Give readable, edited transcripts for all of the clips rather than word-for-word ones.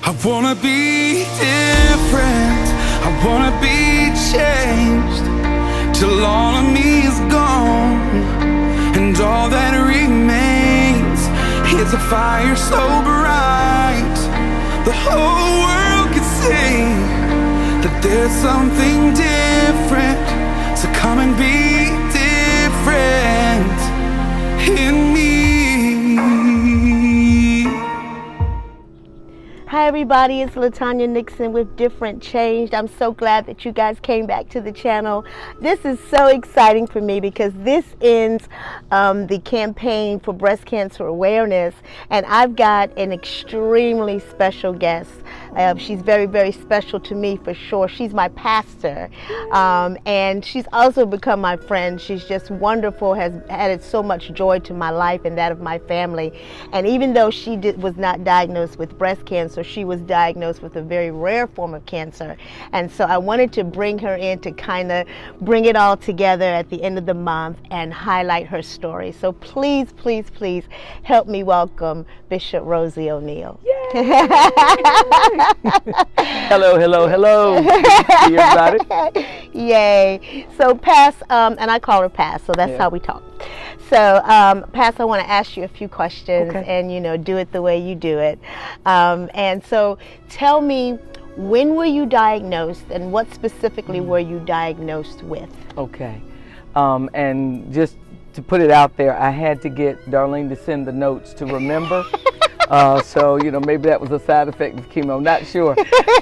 I wanna be different, I wanna be changed, till all of me is gone, and all that remains is a fire so bright the whole world could see that there's something different. So come and be different in me. Hi everybody, it's LaTanya Nixon with Different.Changed. I'm so glad that you guys came back to the channel. This is so exciting for me because this ends the campaign for breast cancer awareness, and I've got an extremely special guest. She's very, very special to me for sure. She's my pastor, and she's also become my friend. She's just wonderful, has added so much joy to my life and that of my family. And even though she was not diagnosed with breast cancer, she was diagnosed with a very rare form of cancer. And so I wanted to bring her in to kind of bring it all together at the end of the month and highlight her story. So please, please, please help me welcome Bishop Rosie O'Neal. Hello, hello, hello. Good to see everybody. Yay. So Pass, and I call her Pass, so that's how we talk. So Pass, I want to ask you a few questions, and you know, do it the way you do it. And so tell me, when were you diagnosed, and what specifically were you diagnosed with? Okay. And just to put it out there, I had to get Darlene to send the notes to remember. So, you know, maybe that was a side effect of chemo, not sure.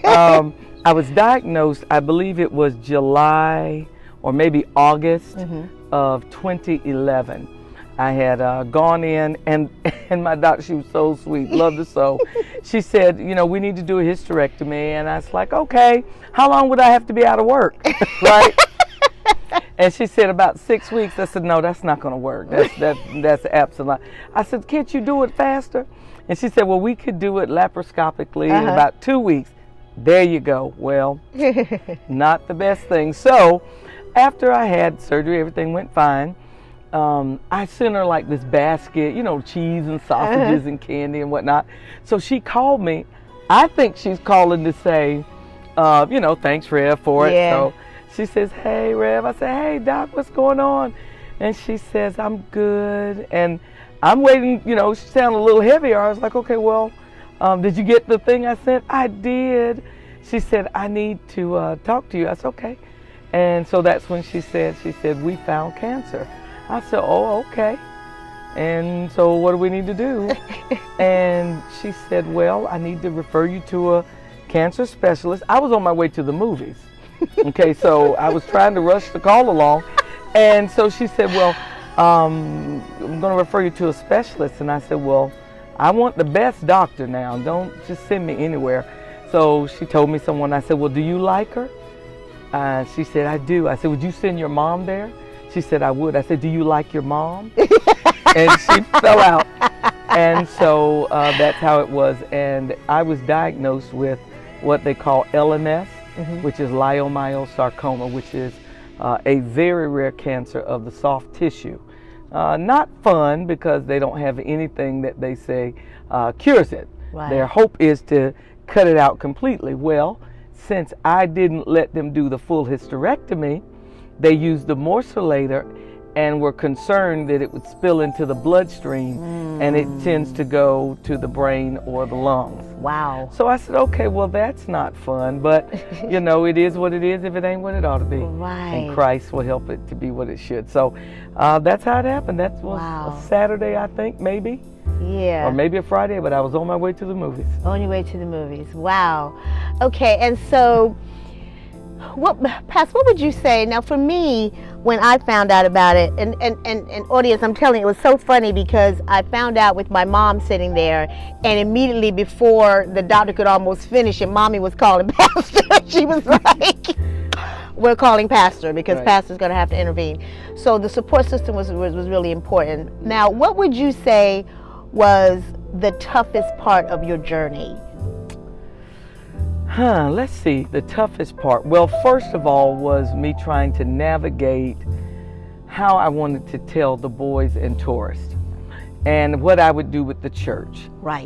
I was diagnosed, I believe it was July or maybe August of 2011. I had gone in, and my doctor, she was so sweet, loved her so. She said, you know, we need to do a hysterectomy. And I was like, okay, how long would I have to be out of work, right? And she said about 6 weeks. I said, no, that's not going to work. That's absolute. I said, can't you do it faster? And she said, well, we could do it laparoscopically in about 2 weeks. There you go. Well, not the best thing. So after I had surgery, everything went fine. I sent her like this basket, you know, cheese and sausages and candy and whatnot. So she called me. I think she's calling to say, you know, thanks, Rev, for it. So she says, hey, Rev. I said, hey, Doc, what's going on? And she says, I'm good. And I'm waiting, you know, she sounded a little heavier. I was like, okay, well, did you get the thing I sent? I did. She said, I need to talk to you. I said, okay. And so that's when she said, we found cancer. I said, oh, okay. And so what do we need to do? And she said, well, I need to refer you to a cancer specialist. I was on my way to the movies. Okay, so I was trying to rush the call along. And so she said, well, I'm going to refer you to a specialist. And I said, well, I want the best doctor now. Don't just send me anywhere. So she told me someone. I said, well, do you like her? She said, I do. I said, would you send your mom there? She said, I would. I said, do you like your mom? And she fell out. And so that's how it was. And I was diagnosed with what they call LMS, which is leiomyosarcoma, which is a very rare cancer of the soft tissue. Not fun, because they don't have anything that they say cures it. Right. Their hope is to cut it out completely. Well, since I didn't let them do the full hysterectomy, they used the morcellator and were concerned that it would spill into the bloodstream and it tends to go to the brain or the lungs. Wow. So I said, okay, well, that's not fun, but you know, it is what it is if it ain't what it ought to be. Right. And Christ will help it to be what it should. So that's how it happened. That was a Saturday, I think, maybe. Yeah. Or maybe a Friday, but I was on my way to the movies. On your way to the movies. Wow. Okay, and so Pass, what would you say? Now for me, when I found out about it, and audience, I'm telling you, it was so funny because I found out with my mom sitting there, and immediately before the doctor could almost finish it, Mommy was calling Pastor. She was like, we're calling Pastor because Pastor's going to have to intervene. So the support system was really important. Now, what would you say was the toughest part of your journey? Let's see, the toughest part. Well, first of all was me trying to navigate how I wanted to tell the boys and tourists and what I would do with the church. Right.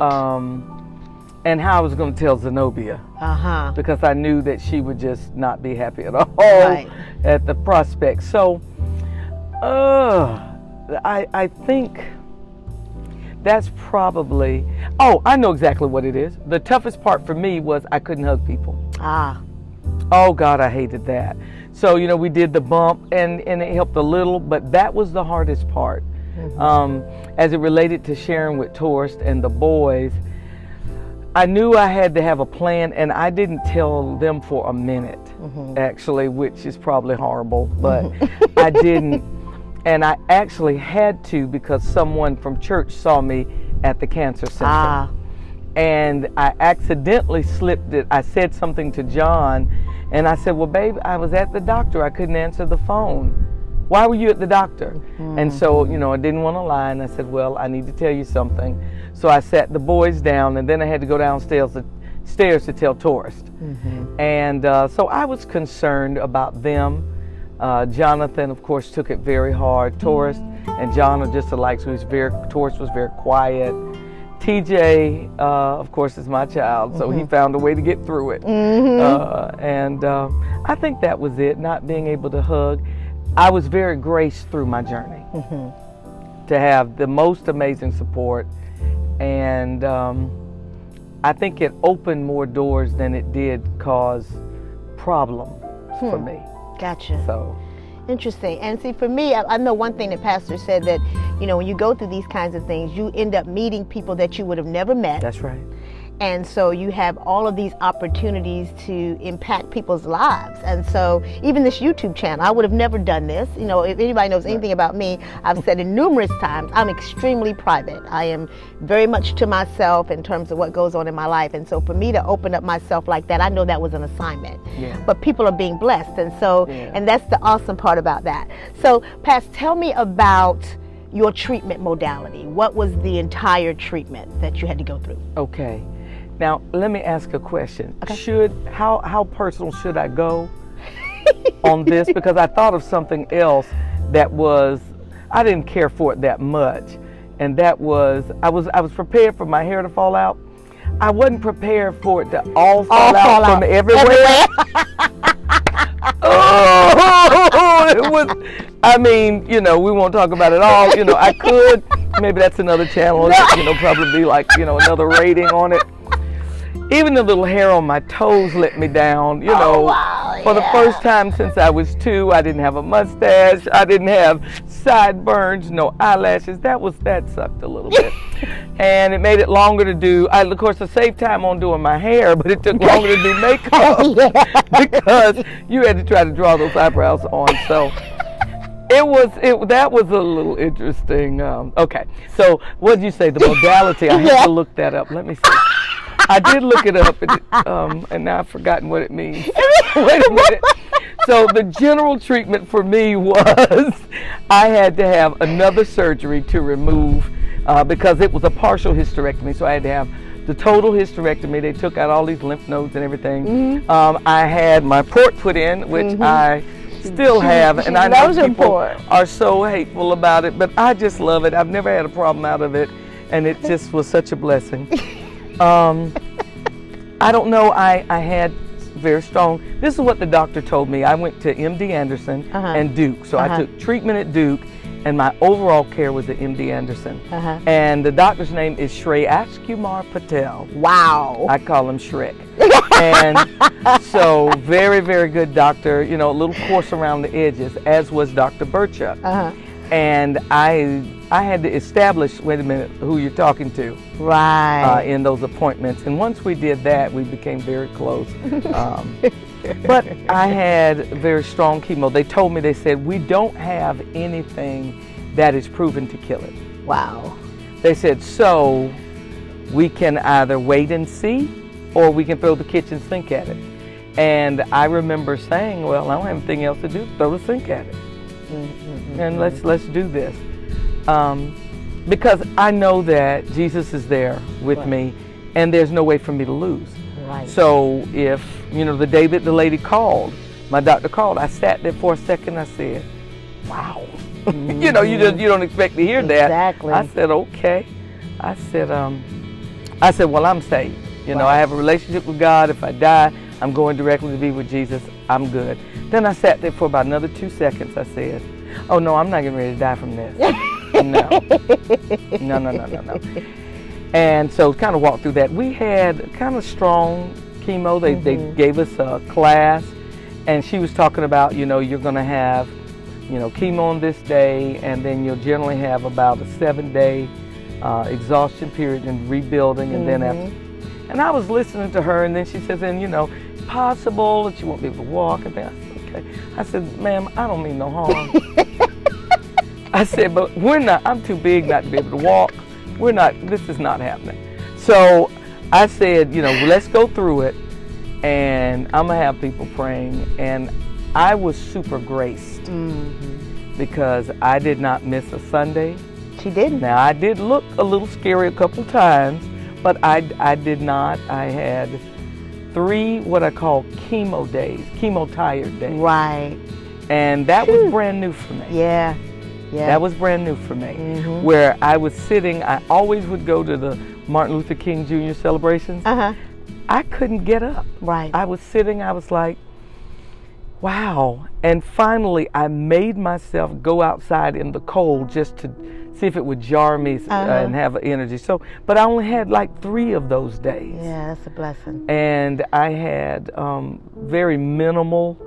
and how I was going to tell Zenobia. Uh-huh. Because I knew that she would just not be happy at all Right. at the prospect. So, I think that's probably, I know exactly what it is. The toughest part for me was I couldn't hug people. Ah. Oh God, I hated that. So, we did the bump and it helped a little, but that was the hardest part. As it related to sharing with Torst and the boys, I knew I had to have a plan, and I didn't tell them for a minute, actually, which is probably horrible, but I didn't. And I actually had to because someone from church saw me at the cancer center. Ah. And I accidentally slipped it. I said something to John, and I said, well, babe, I was at the doctor. I couldn't answer the phone. Why were you at the doctor? And so, I didn't want to lie, and I said, well, I need to tell you something. So I sat the boys down, and then I had to go downstairs to tell Torst. And so I was concerned about them. Jonathan, of course, took it very hard. Torst and John are just alike, so Torst was very quiet. TJ, of course, is my child, so he found a way to get through it. And I think that was it, not being able to hug. I was very graced through my journey to have the most amazing support, and I think it opened more doors than it did cause problems for me. Gotcha. So interesting. And see, for me, I know one thing that Pastor said, that when you go through these kinds of things, you end up meeting people that you would have never met. that's right. And so you have all of these opportunities to impact people's lives. And so even this YouTube channel, I would have never done this. If anybody knows anything about me, I've said it numerous times, I'm extremely private. I am very much to myself in terms of what goes on in my life. And so for me to open up myself like that, I know that was an assignment. But people are being blessed. And so, and that's the awesome part about that. So, Pastor, tell me about your treatment modality. What was the entire treatment that you had to go through? Okay. Now, let me ask a question. Okay. How personal should I go on this? Because I thought of something else that I didn't care for it that much. And that was, I was prepared for my hair to fall out. I wasn't prepared for it to all fall out from everywhere. It was, we won't talk about it all. I could, maybe that's another channel, probably be like, another rating on it. Even the little hair on my toes let me down, For the first time since I was 2, I didn't have a mustache. I didn't have sideburns, no eyelashes. That sucked a little bit. And it made it longer to do. Of course, I saved time on doing my hair, but it took longer to do makeup because you had to try to draw those eyebrows on. So that was a little interesting. Okay, so what did you say? The modality? I have to look that up. Let me see. I did look it up, and now I've forgotten what it means. Wait a minute. So the general treatment for me was I had to have another surgery to remove, because it was a partial hysterectomy, so I had to have the total hysterectomy. They took out all these lymph nodes and everything. I had my port put in, which I still have, and I know people are so hateful about it, but I just love it. I've never had a problem out of it, and it just was such a blessing. I don't know, I had very strong, this is what the doctor told me. I went to MD Anderson and Duke, so I took treatment at Duke, and my overall care was at MD Anderson. And the doctor's name is Shreyash Kumar Patel. Wow. I call him Shrek. And so very, very good doctor, a little coarse around the edges, as was Dr. Burchuck. And I had to establish, wait a minute, who you're talking to. Right. In those appointments. And once we did that, we became very close. But I had very strong chemo. They said, we don't have anything that is proven to kill it. Wow. They said, so we can either wait and see, or we can throw the kitchen sink at it. And I remember saying, well, I don't have anything else to do, throw the sink at it. And let's do this. Because I know that Jesus is there with me, and there's no way for me to lose. Right. So if, the day that the lady called, my doctor called, I sat there for a second, I said, wow. You don't expect to hear that. Exactly. I said, okay. I said, well, I'm saved. You know, I have a relationship with God. If I die, I'm going directly to be with Jesus. I'm good. Then I sat there for about another 2 seconds. I said, oh no, I'm not getting ready to die from this. No. And so kind of walked through that. We had kind of strong chemo. They gave us a class, and she was talking about, you know, you're going to have, you know, chemo on this day, and then you'll generally have about a 7-day exhaustion period and rebuilding, and then after. And I was listening to her, and then she says, and you know, it's possible that you won't be able to walk. And then I said, okay. I said, ma'am, I don't mean no harm. I said, but we're not, I'm too big not to be able to walk. We're not, this is not happening. So I said, you know, let's go through it, and I'm gonna have people praying. And I was super graced because I did not miss a Sunday. She didn't. Now I did look a little scary a couple times, but I did not. I had 3 what I call chemo days, chemo tired days. Right. And that was brand new for me. Yeah. That was brand new for me. Where I was sitting, I always would go to the Martin Luther King Jr. celebrations. I couldn't get up. Right. I was sitting, I was like, wow. And finally, I made myself go outside in the cold just to see if it would jar me and have energy. So, but I only had like 3 of those days. Yeah, that's a blessing. And I had very minimal,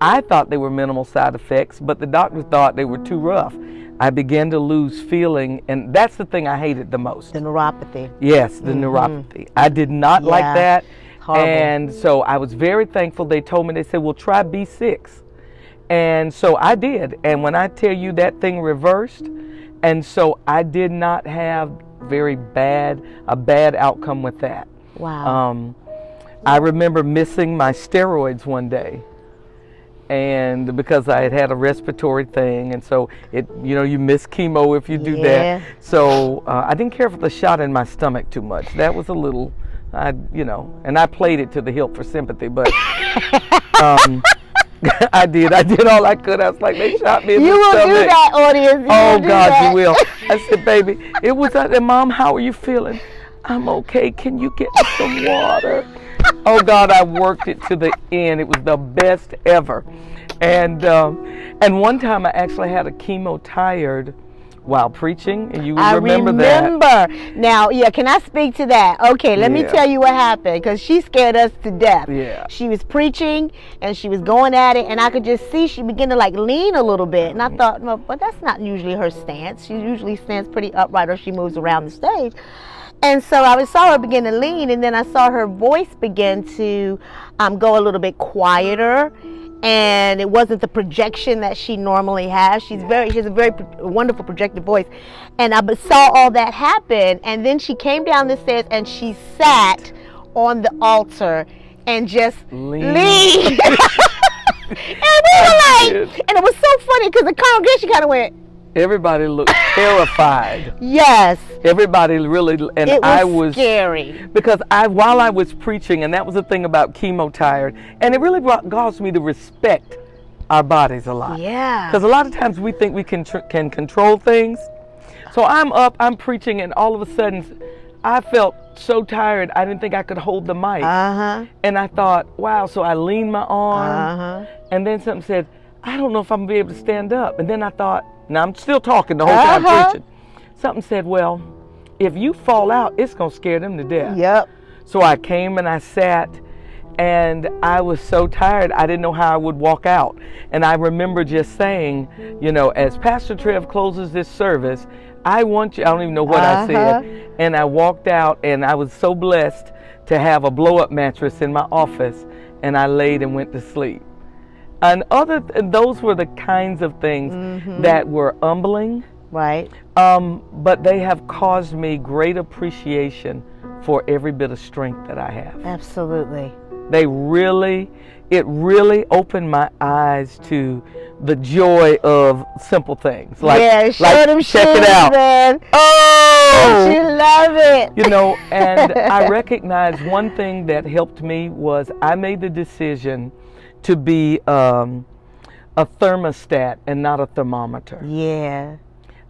I thought they were minimal side effects, but the doctor thought they were too rough. I began to lose feeling, and that's the thing I hated the most. The neuropathy. Yes, the neuropathy. I did not like that. Horrible. And so I was very thankful. They told me, they said, well, try B6. And so I did. And when I tell you that thing reversed, and so I did not have a bad outcome with that. Wow. I remember missing my steroids one day. And because I had a respiratory thing, and so it, you know, you miss chemo if you do that. So I didn't care for the shot in my stomach too much. That was a little, you know, and I played it to the hilt for sympathy, but I did all I could. I was like, they shot me in the stomach. You will do that, audience. Oh God, you will. I said, baby, it was out there. Mom, how are you feeling? I'm okay. Can you get me some water? Oh God, I worked it to the end. It was the best ever. And one time I actually had a chemo tired while preaching, and you would remember that. Now, yeah, can I speak to that? Okay, let me tell you what happened, because she scared us to death. Yeah. She was preaching, and she was going at it, and I could just see she began to like lean a little bit, and I thought, well, but that's not usually her stance. She usually stands pretty upright, or she moves around the stage. And so I saw her begin to lean, and then I saw her voice begin to go a little bit quieter, and it wasn't the projection that she normally has. She has a very wonderful projected voice, and I saw all that happen. And then she came down the stairs and she sat on the altar and just leaned. And we were like, and it was so funny because the congregation kind of went. Everybody looked terrified. Yes. Everybody really, and I was scary. Because while I was preaching, and that was the thing about chemo tired, and it really caused me to respect our bodies a lot. Yeah. Because a lot of times we think we can control things. So I'm up, I'm preaching, and all of a sudden, I felt so tired, I didn't think I could hold the mic. And I thought, wow, so I leaned my arm, and then something said, I don't know if I'm going to be able to stand up. And then I thought, now I'm still talking the whole time preaching. Something said, well, if you fall out, it's going to scare them to death. Yep. So I came and I sat, and I was so tired, I didn't know how I would walk out. And I remember just saying, you know, as Pastor Trev closes this service, I want you, I don't even know what I said. And I walked out, and I was so blessed to have a blow-up mattress in my office, and I laid and went to sleep. And those were the kinds of things that were humbling. Right. But they have caused me great appreciation for every bit of strength that I have. Absolutely. It really opened my eyes to the joy of simple things. Like, show them check it out. Man. Oh! You love it. You know, and I recognize one thing that helped me was I made the decision to be a thermostat and not a thermometer. Yeah.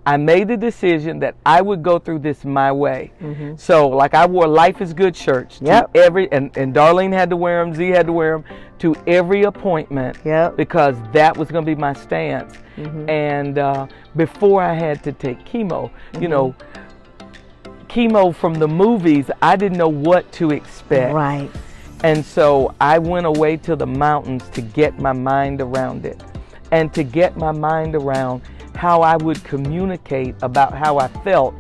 I made the decision that I would go through this my way. So like I wore Life is Good shirts to every, and Darlene had to wear them, Z had to wear them to every appointment because that was going to be my stance. And before I had to take chemo, you know, chemo from the movies, I didn't know what to expect. Right. And so I went away to the mountains to get my mind around it and to get my mind around how I would communicate about how I felt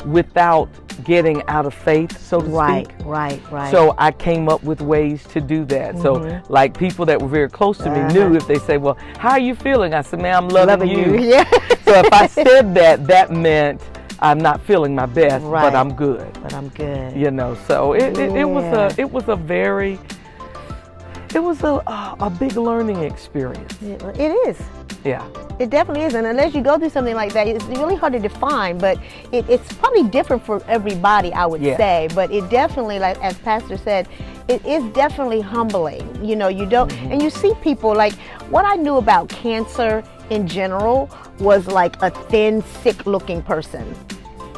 without getting out of faith, so to speak. Right. So I came up with ways to do that. So like people that were very close to me knew if they say, well, how are you feeling? I said, man, I'm loving you. Yeah. So if I said that, that meant I'm not feeling my best, but I'm good. But I'm good. You know, so it was a big learning experience. It is. Yeah. It definitely is, and unless you go through something like that, it's really hard to define, but it's probably different for everybody, I would say, but it definitely, like as Pastor said, it is definitely humbling. You know, you don't, and you see people, like what I knew about cancer in general was like a thin, sick looking person.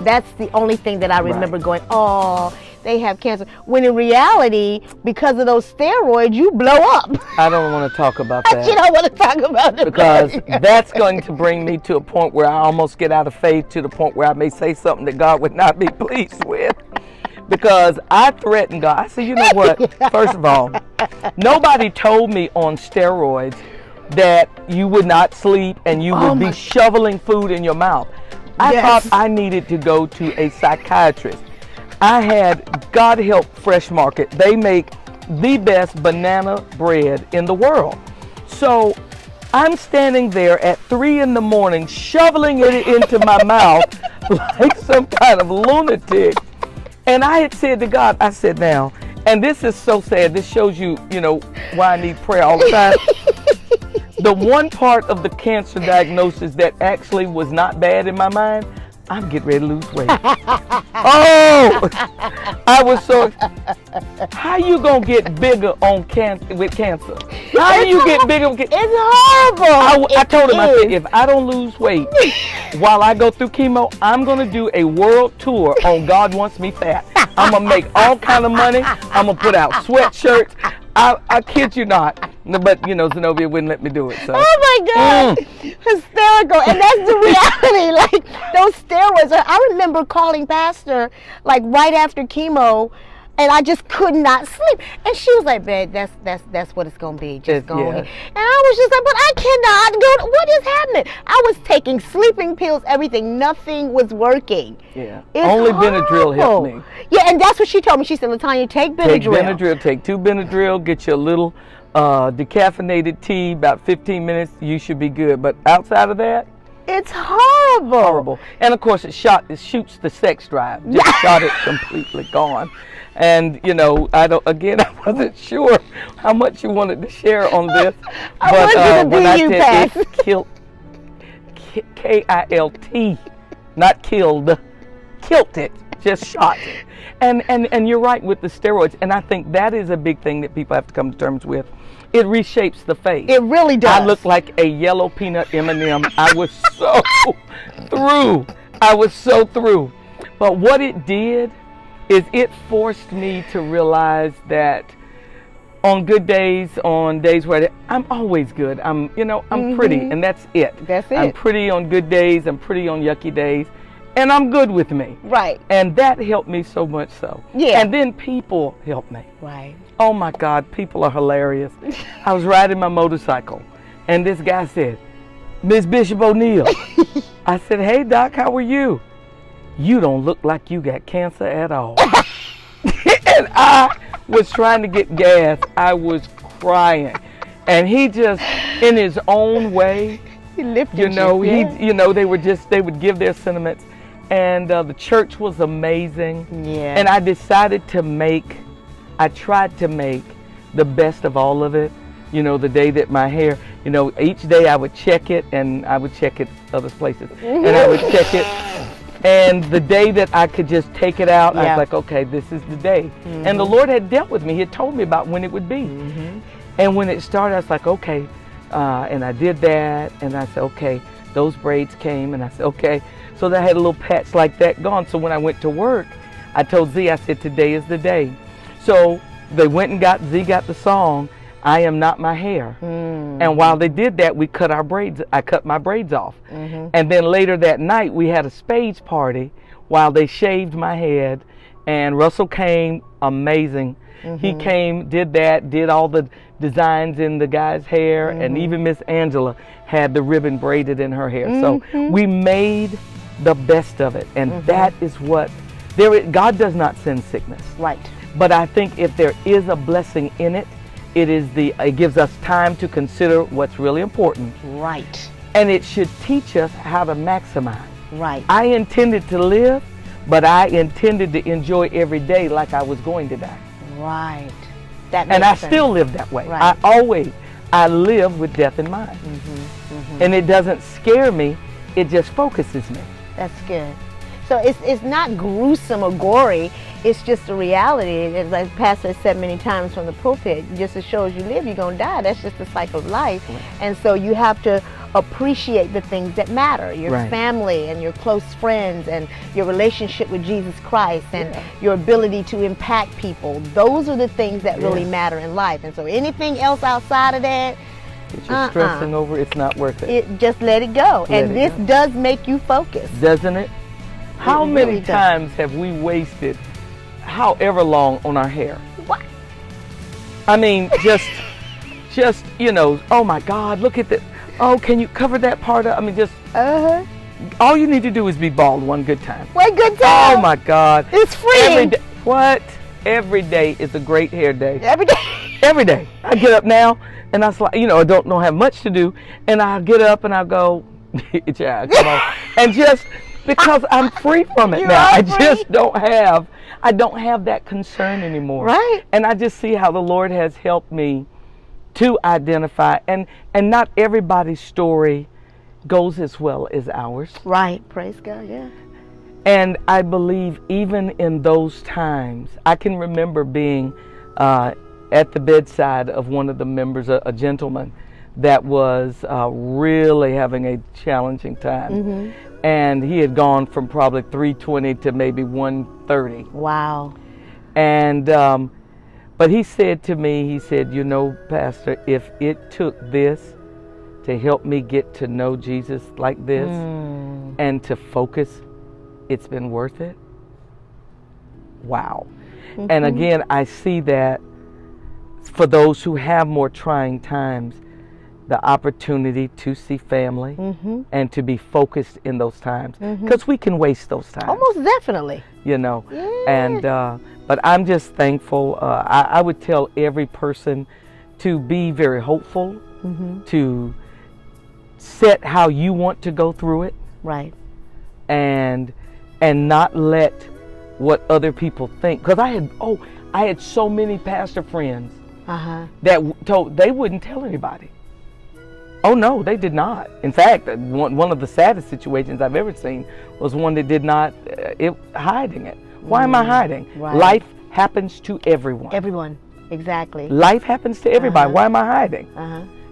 That's the only thing that I remember going, oh, they have cancer. When in reality, because of those steroids, you blow up. I don't want to talk about that. You don't want to talk about it. Because that's going to bring me to a point where I almost get out of faith, to the point where I may say something that God would not be pleased with. Because I threatened God. I said, you know what? First of all, nobody told me on steroids that you would not sleep and you would be shoveling food in your mouth. I thought I needed to go to a psychiatrist. I had, God help Fresh Market, they make the best banana bread in the world. So I'm standing there at 3 in the morning shoveling it into my mouth like some kind of lunatic. And I had said to God, I said, now, and this is so sad, this shows you, you know, why I need prayer all the time. The one part of the cancer diagnosis that actually was not bad in my mind, I'm getting ready to lose weight. Oh, I was so. How you gonna get bigger on with cancer? How do you get bigger? It's horrible. I told him, I said, if I don't lose weight while I go through chemo, I'm gonna do a world tour on God Wants Me Fat. I'm gonna make all kind of money. I'm gonna put out sweatshirts. I kid you not. But, you know, Zenobia wouldn't let me do it. So. Oh, my God. Hysterical. And that's the reality. Like, those steroids. I remember calling Pastor, like, right after chemo, and I just could not sleep. And she was like, babe, that's what it's going to be. Just go ahead. And I was just like, but I cannot go. What is happening? I was taking sleeping pills, everything. Nothing was working. Yeah. Only Benadryl helped me. Yeah, and that's what she told me. She said, LaTanya, take Benadryl. Take Benadryl. Take 2 Benadryl. Get you a little decaffeinated tea, about 15 minutes, you should be good. But outside of that, it's horrible. Horrible. And of course it shoots the sex drive. Just shot it completely gone. And you know, I wasn't sure how much you wanted to share on this. But when I said it killed, K-I-L-T, not killed, killed it, just shot it. And you're right with the steroids, and I think that is a big thing that people have to come to terms with. It reshapes the face. It really does. I look like a yellow peanut M&M. I was so through. I was so through. But what it did is it forced me to realize that on good days, on days where I'm always good. I'm pretty, and that's it. That's it. I'm pretty on good days. I'm pretty on yucky days. And I'm good with me. Right. And that helped me so much so. Yeah. And then people helped me. Right. Oh my God, people are hilarious. I was riding my motorcycle and this guy said, Miss Bishop O'Neill. I said, hey Doc, how are you? You don't look like you got cancer at all. And I was trying to get gas. I was crying. And he just, in his own way, he lifted they would give their sentiments. And the church was amazing. Yeah. And I decided I tried to make the best of all of it. You know, the day that my hair, each day I would check it, and I would check it other places. And I would check it. And the day that I could just take it out, I was like, okay, this is the day. And the Lord had dealt with me. He had told me about when it would be. And when it started, I was like, okay. And I did that. And I said, okay, those braids came. And I said, okay. So I had a little patch like that gone. So when I went to work, I told Z, I said, today is the day. So they went and Z got the song, I Am Not My Hair. And while they did that, we cut our braids. I cut my braids off. And then later that night, we had a spades party while they shaved my head. And Russell came, amazing. He came, did all the designs in the guy's hair, and even Miss Angela had the ribbon braided in her hair. So we made the best of it, and that is what God does not send sickness. Right. But I think if there is a blessing in it, it gives us time to consider what's really important. Right. And it should teach us how to maximize. Right. I intended to live, but I intended to enjoy every day like I was going to die. Right. That makes And I sense. still live that way. Right. I live with death in mind. And it doesn't scare me, it just focuses me. That's good. So it's not gruesome or gory. It's just a reality. As the pastor has said many times from the pulpit, just as sure as you live, you're going to die. That's just the cycle of life. Right. And so you have to appreciate the things that matter. Your family and your close friends and your relationship with Jesus Christ and your ability to impact people. Those are the things that really matter in life. And so anything else outside of that, that you're stressing over, it's not worth it. Just let it go. And this does make you focus. Doesn't it? How many times have we wasted however long on our hair? What? I mean, just, oh my God, look at that. Oh, can you cover that part up? I mean, just, all you need to do is be bald one good time. One good time? Oh my God. It's free. Every day. What? Every day is a great hair day. Every day. Every day. I get up now and I don't have much to do. And I'll get up and I'll go, yeah, come on. And just, because I'm free from it now. I just don't have that concern anymore. Right. And I just see how the Lord has helped me to identify, and not everybody's story goes as well as ours. Right. Praise God, yeah. And I believe even in those times, I can remember being at the bedside of one of the members, a gentleman that was really having a challenging time. And he had gone from probably 320 to maybe 130. Wow. And but he said to me, Pastor, if it took this to help me get to know Jesus like this and to focus, it's been worth it. Wow. And again, I see that for those who have more trying times, the opportunity to see family and to be focused in those times, because we can waste those times. Almost definitely. And but I'm just thankful. I would tell every person to be very hopeful, to set how you want to go through it, right, and not let what other people think. Because I had so many pastor friends that they wouldn't tell anybody. Oh no, they did not. In fact, one of the saddest situations I've ever seen was one that did not, hiding it. Why am I hiding? Right. Life happens to everyone. Everyone, exactly. Life happens to everybody. Why am I hiding?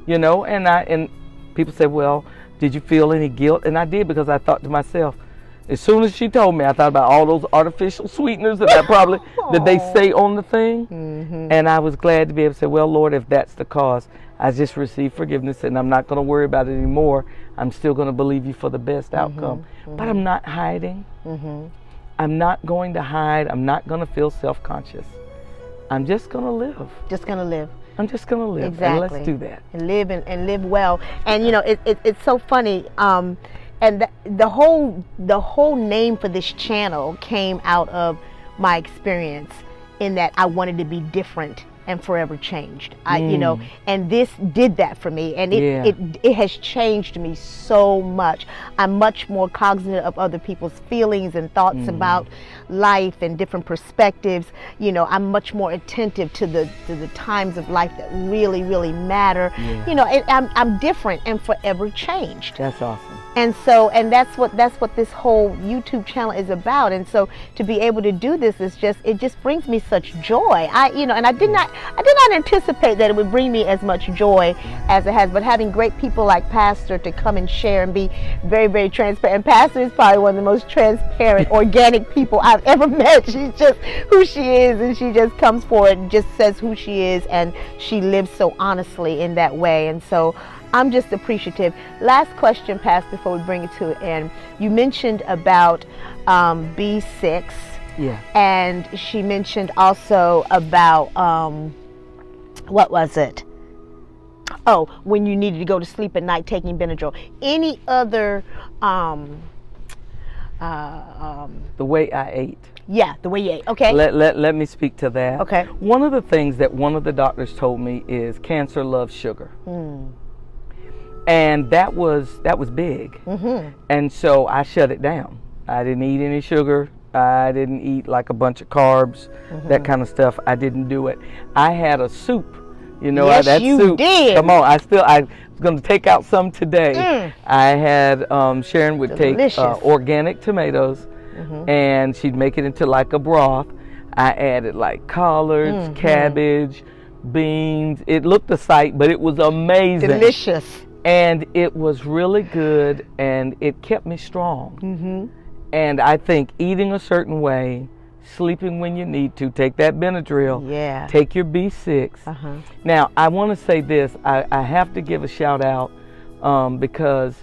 And people say, well, did you feel any guilt? And I did, because I thought to myself, as soon as she told me, I thought about all those artificial sweeteners that that they say on the thing. And I was glad to be able to say, well, Lord, if that's the cause, I just received forgiveness and I'm not going to worry about it anymore. I'm still going to believe you for the best outcome. But I'm not hiding. I'm not going to hide. I'm not going to feel self-conscious. I'm just going to live. Just going to live. I'm just going to live. Exactly. And let's do that. And live and live well. And it's so funny. And the whole name for this channel came out of my experience in that I wanted to be different and forever changed. And this did that for me, and it has changed me so much. I'm much more cognizant of other people's feelings and thoughts about life and different perspectives. I'm much more attentive to the times of life that really, really matter. I'm different and forever changed. That's awesome. And that's what this whole YouTube channel is about. And so to be able to do this it just brings me such joy. And I did not I did not anticipate that it would bring me as much joy as it has. But having great people like Pastor to come and share and be very, very transparent. And Pastor is probably one of the most transparent, organic people I've ever met. She's just who she is, and she just comes forward and just says who she is, and she lives so honestly in that way. And so I'm just appreciative. Last question, Pastor, before we bring it to an end. You mentioned about B6. Yeah. And she mentioned also about, what was it? Oh, when you needed to go to sleep at night taking Benadryl. Any other, The way I ate. yeah, the way you ate. Okay. Let me speak to that. Okay. One of the things that one of the doctors told me is cancer loves sugar. And that was big. And so I shut it down. I didn't eat any sugar. I didn't eat like a bunch of carbs, that kind of stuff. I didn't do it. I had a soup. You know, Yes, that you soup. did. Come on, I was going to take out some today. I had Sharon would Delicious. take organic tomatoes, and she'd make it into like a broth. I added like collards, cabbage, beans. It looked a sight, but it was amazing. Delicious. And it was really good, and it kept me strong. And I think eating a certain way, sleeping when you need to, take that Benadryl, Yeah. take your B6. Now, I want to say this. I have to give a shout out because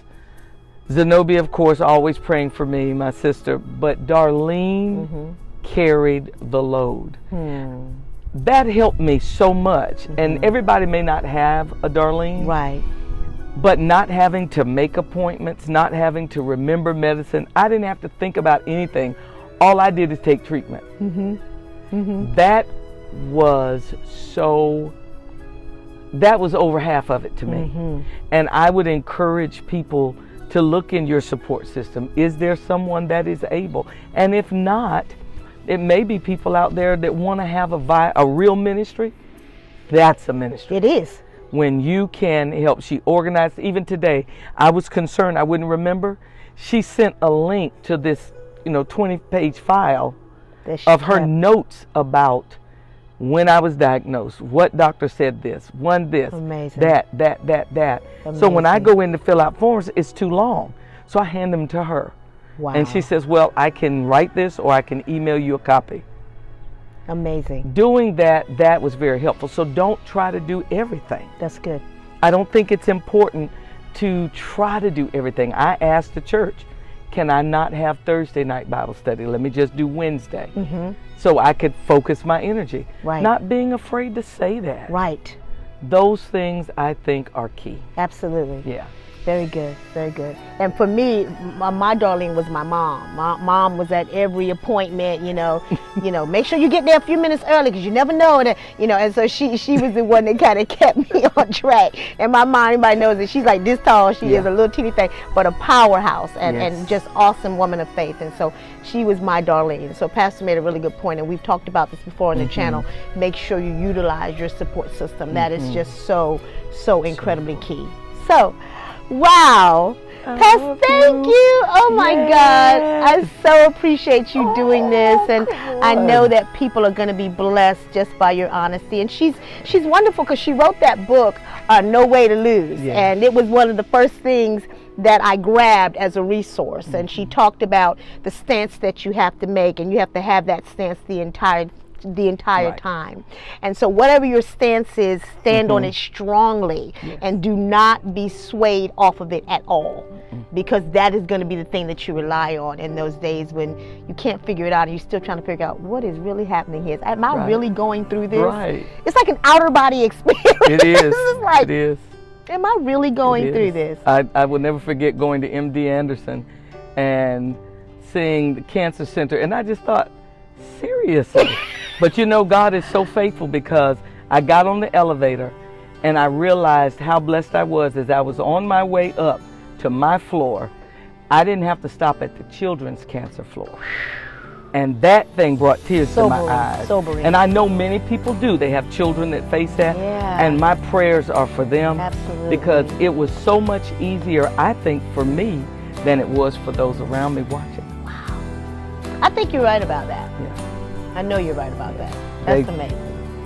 Zenobia, of course, always praying for me, my sister, but Darlene carried the load. That helped me so much. And everybody may not have a Darlene. Right. But not having to make appointments, not having to remember medicine, I didn't have to think about anything. All I did is take treatment. That was over half of it to me. And I would encourage people to look in your support system. Is there someone that is able? And if not, it may be people out there that want to have a real ministry. That's a ministry. It is. When you can help. She organized. Even today, I was concerned I wouldn't remember. She sent a link to this 20-page file of her notes about when I was diagnosed, what doctor said this, Amazing. that. So when I go in to fill out forms, it's too long. So I hand them to her. Wow. And she says, well, I can write this or I can email you a copy. Amazing. Doing that was very helpful. So don't try to do everything. That's good. I don't think it's important to try to do everything. I asked the church, can I not have Thursday night Bible study? Let me just do Wednesday. So I could focus my energy. Right. Not being afraid to say that. Right. Those things I think are key. Absolutely. Yeah. Very good, very good. And for me, my darling was my mom. My mom was at every appointment, make sure you get there a few minutes early because you never know that, and so she was the one that kind of kept me on track. And my mom, everybody knows that she's like this tall. She is a little teeny thing, but a powerhouse and just awesome woman of faith. And so she was my darling. So Pastor made a really good point, and we've talked about this before on the channel. Make sure you utilize your support system. That is just so incredibly key. So, wow. Pastor, thank you. Oh my God. I so appreciate you doing this. And I know that people are going to be blessed just by your honesty. And she's wonderful because she wrote that book, No Way to Lose. And it was one of the first things that I grabbed as a resource. And she talked about the stance that you have to make, and you have to have that stance the entire time. And so whatever your stance is, stand on it strongly and do not be swayed off of it at all, because that is going to be the thing that you rely on in those days when you can't figure it out and you're still trying to figure out what is really happening here. Am I really going through this? It's like an outer body experience. It is. Like, it is. Am I really going through this? I will never forget going to MD Anderson and seeing the cancer center, and I just thought, seriously? But God is so faithful, because I got on the elevator and I realized how blessed I was as I was on my way up to my floor. I didn't have to stop at the children's cancer floor. And that thing brought tears to my eyes. Sobering. And I know many people do. They have children that face that. Yeah. And my prayers are for them. Absolutely. Because it was so much easier, I think, for me than it was for those around me watching. Wow. I think you're right about that. Yeah. I know you're right about that. That's amazing.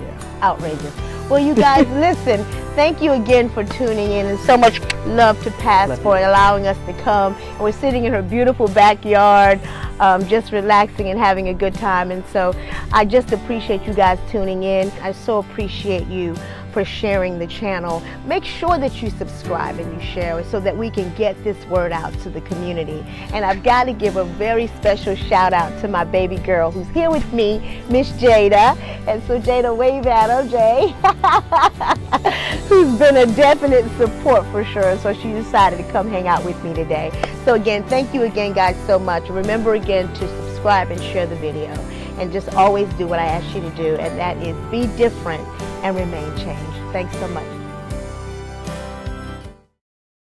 Yeah. outrageous. Well, you guys, listen, thank you again for tuning in, and so much love to Pass for allowing us to come. And we're sitting in her beautiful backyard, just relaxing and having a good time. And so I just appreciate you guys tuning in. I so appreciate you for sharing the channel. Make sure that you subscribe and you share it so that we can get this word out to the community. And I've got to give a very special shout out to my baby girl who's here with me, Miss Jada. And so Jada, wave at her, Jay. Who's been a definite support for sure. So she decided to come hang out with me today. So again, thank you again, guys, so much. Remember again to subscribe and share the video. And just always do what I asked you to do, and that is be different and remain changed. Thanks so much.